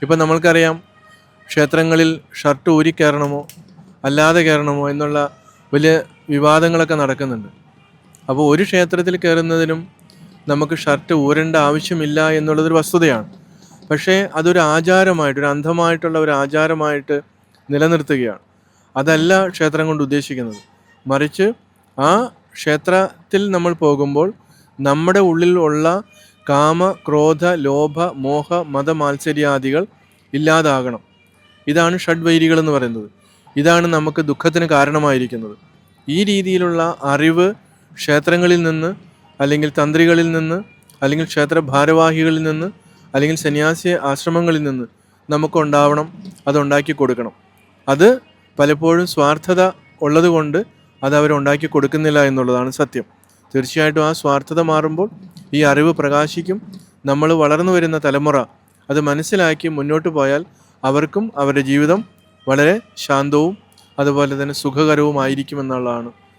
ഇപ്പം നമ്മൾക്കറിയാം, ക്ഷേത്രങ്ങളിൽ ഷർട്ട് ഊരി കയറണമോ അല്ലാതെ കയറണമോ എന്നുള്ള വലിയ വിവാദങ്ങളൊക്കെ നടക്കുന്നുണ്ട്. അപ്പോൾ ഒരു ക്ഷേത്രത്തിൽ കയറുന്നതിനും നമുക്ക് ഷർട്ട് ഊരേണ്ട ആവശ്യമില്ല എന്നുള്ളതൊരു വസ്തുതയാണ്. പക്ഷേ അതൊരു ആചാരമായിട്ട്, ഒരു അന്ധമായിട്ടുള്ള ഒരു ആചാരമായിട്ട് നിലനിർത്തുകയാണ്. അതല്ല ക്ഷേത്രം കൊണ്ട് ഉദ്ദേശിക്കുന്നത്. മറിച്ച് ആ ക്ഷേത്രത്തിൽ നമ്മൾ പോകുമ്പോൾ നമ്മുടെ ഉള്ളിൽ ഉള്ള കാമ, ക്രോധ, ലോഭ, മോഹ, മതമാത്സര്യാദികൾ ഇല്ലാതാകണം. ഇതാണ് ഷഡ്വൈരികൾ എന്ന് പറയുന്നത്. ഇതാണ് നമുക്ക് ദുഃഖത്തിന് കാരണമായിരിക്കുന്നത്. ഈ രീതിയിലുള്ള അറിവ് ക്ഷേത്രങ്ങളിൽ നിന്ന്, അല്ലെങ്കിൽ തന്ത്രികളിൽ നിന്ന്, അല്ലെങ്കിൽ ക്ഷേത്ര ഭാരവാഹികളിൽ നിന്ന്, അല്ലെങ്കിൽ സന്യാസി ആശ്രമങ്ങളിൽ നിന്ന് നമുക്കുണ്ടാവണം. അതുണ്ടാക്കി കൊടുക്കണം. അത് പലപ്പോഴും സ്വാർത്ഥത ഉള്ളതുകൊണ്ട് അത് അവരുണ്ടാക്കി കൊടുക്കുന്നില്ല എന്നുള്ളതാണ് സത്യം. തീർച്ചയായിട്ടും ആ സ്വാർത്ഥത മാറുമ്പോൾ ഈ അറിവ് പ്രകാശിക്കും. നമ്മൾ വളർന്നു വരുന്ന തലമുറ അത് മനസ്സിലാക്കി മുന്നോട്ട് പോയാൽ അവർക്കും അവരുടെ ജീവിതം വളരെ ശാന്തവും അതുപോലെ തന്നെ സുഖകരവുമായിരിക്കുമെന്നുള്ളതാണ്